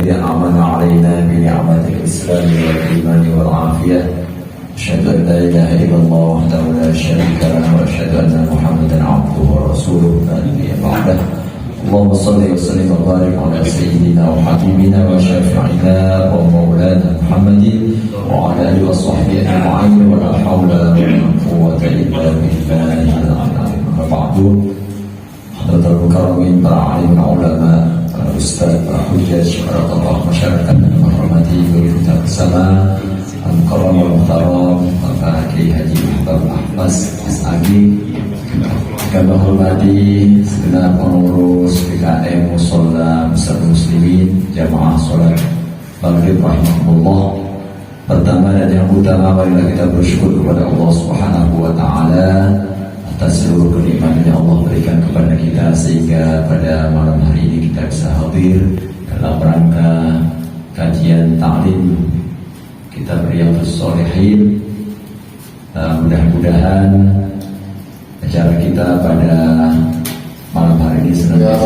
الذي أنعمت علينا بنعمة الإسلام والإيمان والعافية. أشهد أن لا إله إلا الله وحده لا شريك له وأشهد أن محمدا عبده ورسوله لا نبي بعده. اللهم صل وسلم وبارك على سيدنا وحبيبنا وشافعنا ومولانا محمد وعلى آله وصحبه أجمعين ولا حول ولا قوة إلا بالله العلي. أما بعد، حضرات الكرام para alim ulama, para ustaz, para hujjaj, para tokoh masyarakat yang menghormati guru kita bersama Al-Mukarram Al-Muhtaram Bapak Kiai Haji Muhammad Ahmad SAG, yang menghormati segenap pengurus PKM Mushola Muslimin Jamaah Sholat Maghrib rahimahullah. Pertama dan yang utama, marilah kita bersyukur kepada Allah Subhanahu wa Ta'ala atas seluruh kenikmatan yang Allah berikan kepada kita, sehingga pada malam hari ini kita bisa hadir dalam rangka kajian ta'lim kitab Riyadhus Shalihin. Mudah-mudahan acara kita pada malam hari ini senantiasa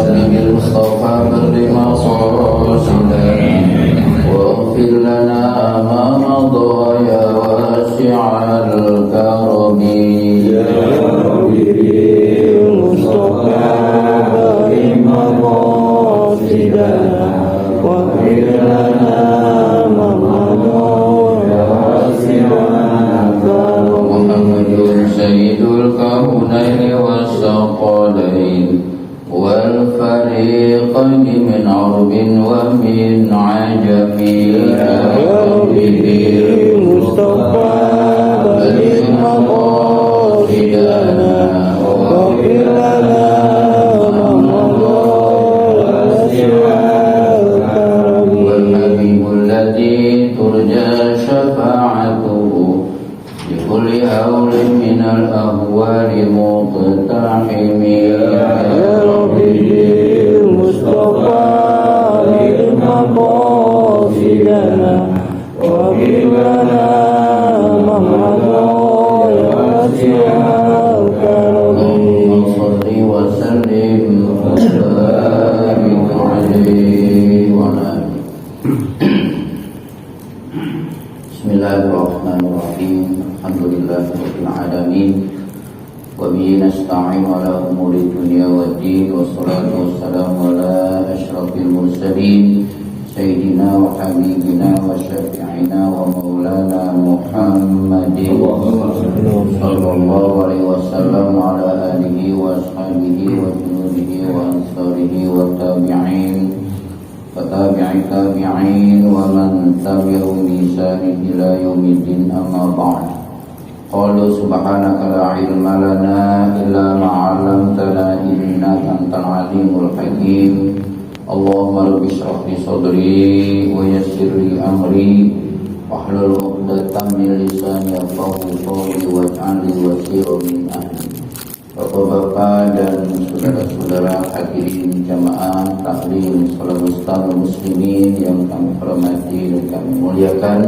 Bapak-bapak dan saudara-saudara hadirin jamaah taklim Sholat Muslimin yang kami hormati dan kami muliakan,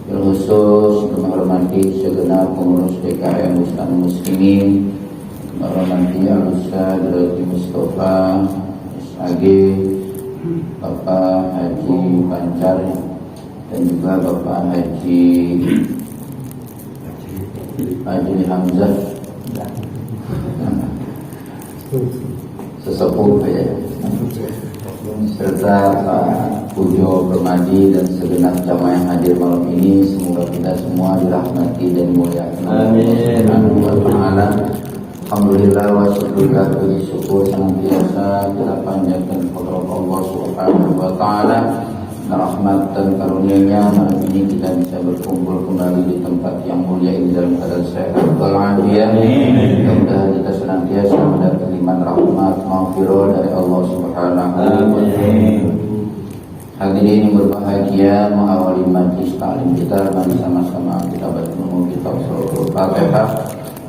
terkhusus menghormati segenap pengurus PKM Muslimin, menghormati Al-Ustaz Haji Mustafa SAG, Bapak Haji Pancar, dan juga Bapak Haji Hamzah, sesepuh ya, serta Pak Pujo Permadi dan segenap jamaah yang hadir malam ini. Semoga kita semua dirahmati dan dimuliakan Amin. Alhamdulillah wa syukurillah, puji syukur senantiasa kita panjatkan kepada Allah Subhanahu wa Ta'ala. Rahmat dan karunia-Nya malam ini kita bisa berkumpul kembali di tempat yang mulia ini dalam keadaan sehat walafiat. Mudah-mudahan kita senantiasa mendapat limpahan rahmat maghfirah dari Allah Subhanahu wa Ta'ala. Hadirin yang berbahagia, mengawali majlis taklim kita, mari sama-sama kita baca kitab Suratul Fatihah.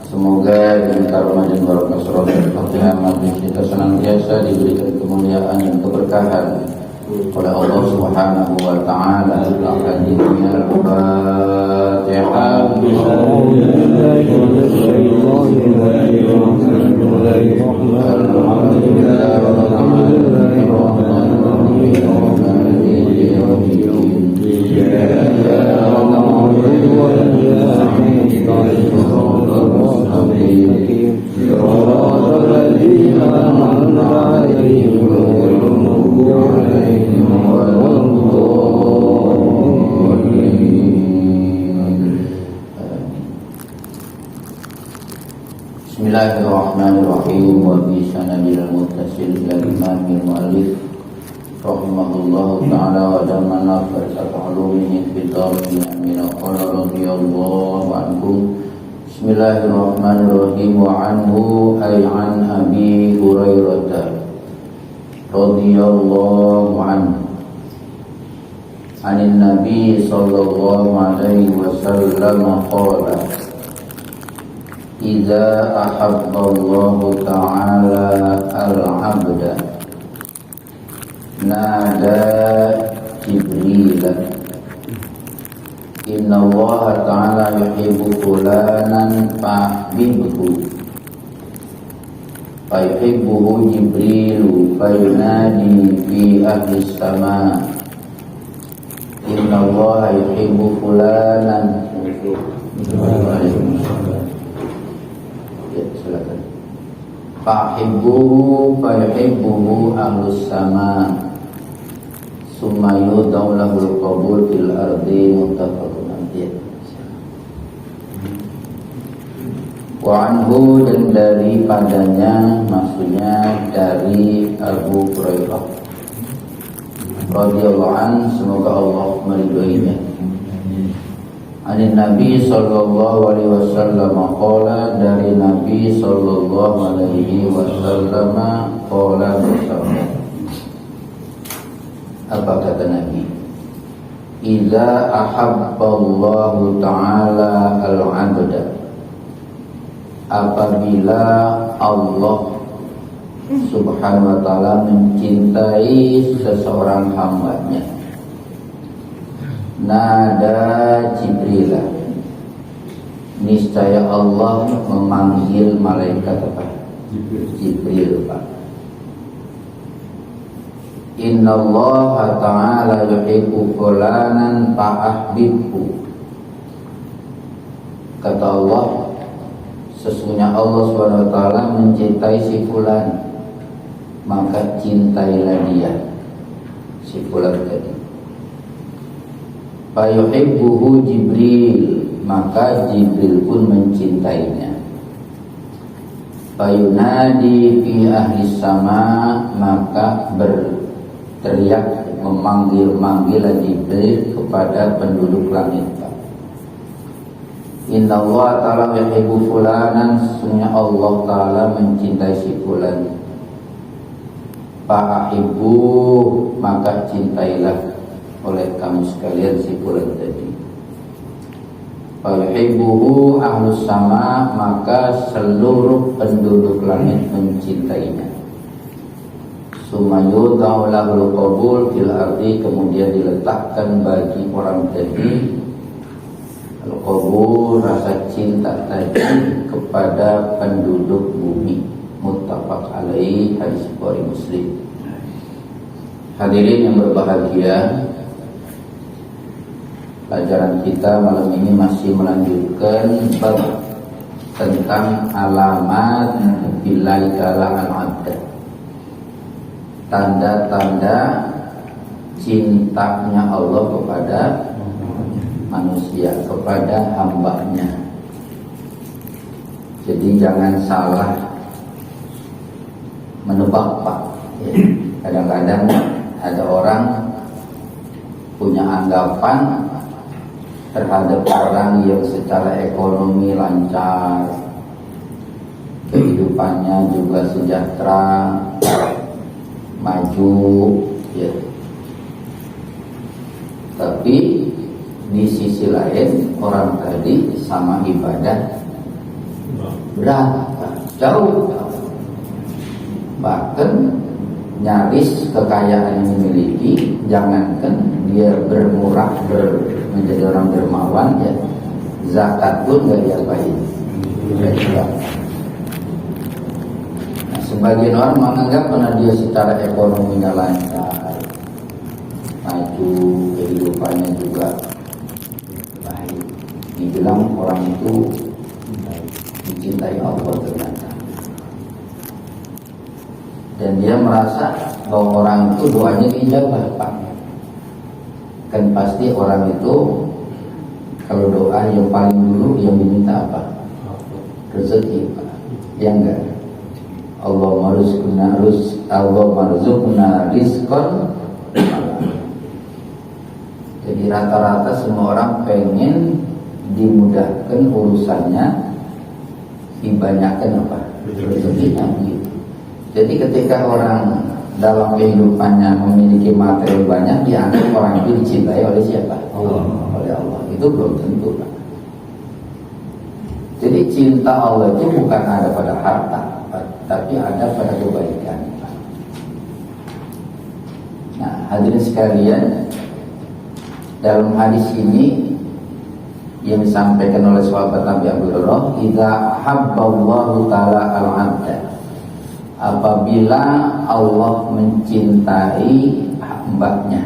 Semoga dengan karunia dan barakah Suratul Fatihah majlis kita senantiasa diberikan kemuliaan dan keberkahan oleh Allah Subhanahu wa Ta'ala. Al-Fatihah. Alhamdulillah. Bismillahirrahmanirrahim. Wa bi sanadil muttasil ila imamil muallif rahimahullahu ta'ala wa damana farsata ulumihi fi dharri min qala radhiyallahu anhu. Bismillahirrahmanirrahim. Wa anhu ay an Abi Hurairah radhiyallahu anhu anin Nabi sallallahu alaihi wasallam qala Iza ahabballahu ta'ala al-abda Nada Jibril Inna Allah ta'ala yuhibbu fulanan fahbibhu Fayuhibbuhu Jibrilu Fayunadi fi ahli sama Inna Allah yuhibbu fulanan Fahibbuhu fayuhibbuhu ahlus sama Summa yudau lahul qabul fil ardi muttafaqun alaih. Wa anhu, dan daripadanya, maksudnya dari Abu Hurairah radhiyallahu anhu, semoga Allah meridhoinya. Anin Nabi sallallahu alaihi wasallam qala, dari Nabi sallallahu alaihi wasallam qala bersabda. Apa kata Nabi? Idza ahabballahu ta'ala al-'abda, apabila Allah subhanahu wa ta'ala mencintai seseorang hambanya, nada Jibril, niscaya Allah memanggil malaikat apa? Jibril, Pak. Inna Allah ta'ala yuhibbu fulanan fa'ahbibhu. Kata Allah, sesungguhnya Allah subhanahu wa ta'ala mencintai si fulan, maka cintailah dia, si fulan tadi. Fayuhibbuhu Jibril, maka Jibril pun mencintainya. Fayunadi fi ahli sama, maka berteriak memanggil-manggil Jibril kepada penduduk langit. Inna Allah ta'ala yuhibbu fulanan, sesungguhnya Allah ta'ala mencintai si fulan. Fa'ahibbu, maka cintailah oleh kamu sekalian si fulan tadi. Fayuhibbuhu ahlus sama, maka seluruh penduduk langit mencintainya. Sumayudau lahul qabul fil ardi, kemudian diletakkan bagi orang tadi al-qabul, rasa cinta tadi kepada penduduk bumi. Muttafaq alaih, hadis Bukhari Muslim. Hadirin yang berbahagia, pelajaran kita malam ini masih melanjutkan bab tentang alamat billahi ta'ala al-'abd, tanda-tanda cintanya Allah kepada manusia, kepada hambanya. Jadi jangan salah menebak, Pak. Kadang-kadang ada orang punya anggapan terhadap orang yang secara ekonomi lancar, kehidupannya juga sejahtera, maju, ya. Tapi di sisi lain orang tadi sama ibadah berat, jauh, bahkan nyaris kekayaan yang dimiliki, jangankan dia bermurah, menjadi orang dermawan, ya, zakat pun gak diapain. Nah, sebagian orang menganggap karena dia secara ekonominya lancar, maju, kehidupannya juga baik, dibilang orang itu dicintai Allah ternyata. Dan dia merasa bahwa orang itu doanya diijabah, Pak. Kan pasti orang itu kalau doa yang paling dulu yang diminta apa? Rezeki, Pak. Ya enggak? Allah marzuqna rizqan. Jadi rata-rata semua orang pengen dimudahkan urusannya, dibanyakan apa? Rezekinya gitu. Jadi ketika orang dalam kehidupannya memiliki materi banyak, dianggap orang itu dicintai oleh siapa? Allah. Oleh Allah. Itu belum tentu, Pak. Jadi cinta Allah itu bukan ada pada harta, tapi ada pada kebaikan. Nah, hadirin sekalian, dalam hadis ini yang disampaikan oleh sahabat Nabi Abu Hurairah, "Idza habballahu ta'ala al-'abda", apabila Allah mencintai hambanya.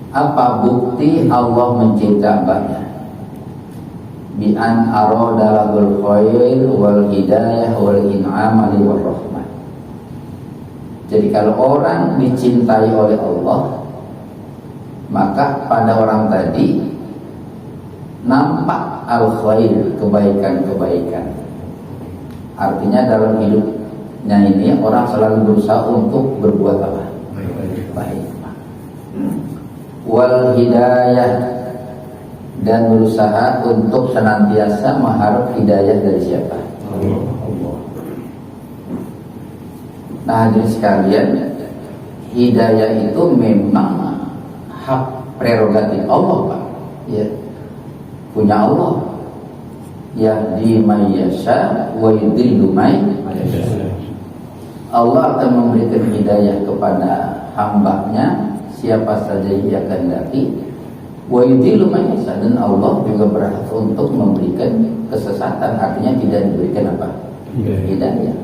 Apa bukti Allah mencintai hambanya? Bi an arada lahul khair wal hidayah wal in'am wal rahmah. Jadi kalau orang dicintai oleh Allah, maka pada orang tadi nampak al-khair, kebaikan-kebaikan. Artinya dalam hidupnya ini orang selalu berusaha untuk berbuat apa? Baik. Wal hidayah, dan berusaha untuk senantiasa mengharap hidayah dari siapa? Allah. Nah, hadirin sekalian, hidayah itu memang hak prerogatif Allah, Pak. Ya. Punya Allah. Yahdi may yasha wa yudhillu may yasha. Allah akan memberikan hidayah kepada hambanya siapa saja yang kehendaki, wa yudhillu may yasha, dan Allah juga berhak untuk memberikan kesesatan, artinya tidak diberikan apa? Hidayah.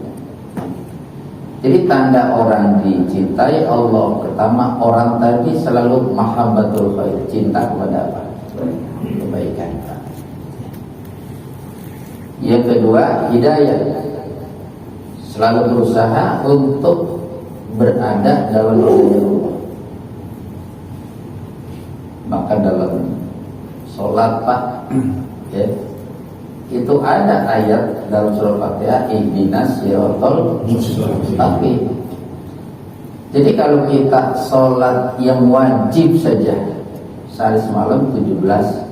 Jadi tanda orang dicintai Allah, pertama orang tadi selalu mahabbatul khair, cinta kepada apa? Kebaikan. Yang kedua, hidayah, selalu berusaha untuk berada dalam Allah. Maka dalam sholat, Pak, ya, itu ada ayat dalam surah Fatihah, ihdinas siratal mustaqim. Jadi kalau kita sholat yang wajib saja sehari semalam 17,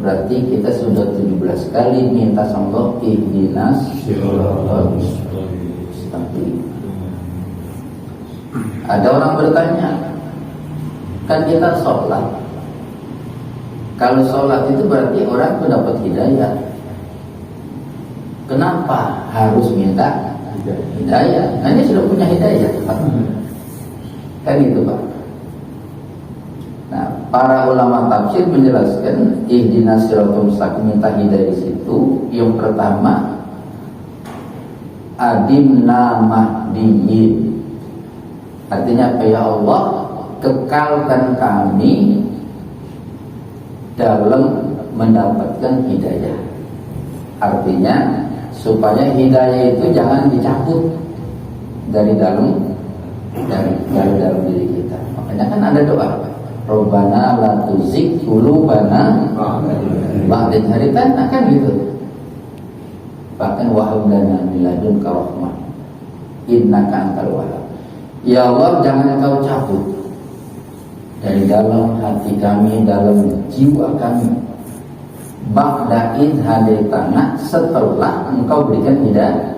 berarti kita sudah 17 kali minta sama Allah, ihdinas siratal mustaqim. Ada orang bertanya, kan kita sholat, kalau sholat itu berarti orang itu dapat hidayah, kenapa harus minta hidayah? Nah, ini sudah punya hidayah, Pak. Kan itu, Pak. Nah, para ulama tafsir menjelaskan ihdinas siratal mustaqim, minta hidayah di situ. Yang pertama, adimna mahdiyin, artinya ya Allah, kekalkan kami dalam mendapatkan hidayah. Artinya supaya hidayah itu jangan dicabut dari dalam diri kita. Makanya kan ada doa, Rabbana la tuzigh qulubana ba'da idh hadaytana, kan gitu. Bahkan wa hab lana min ladunka rahmah innaka antal wahhab. Ya Allah, jangan Engkau cabut dari dalam hati kami, dalam jiwa kami, ba'da idh hadaytana, setelah Engkau berikan hidayah.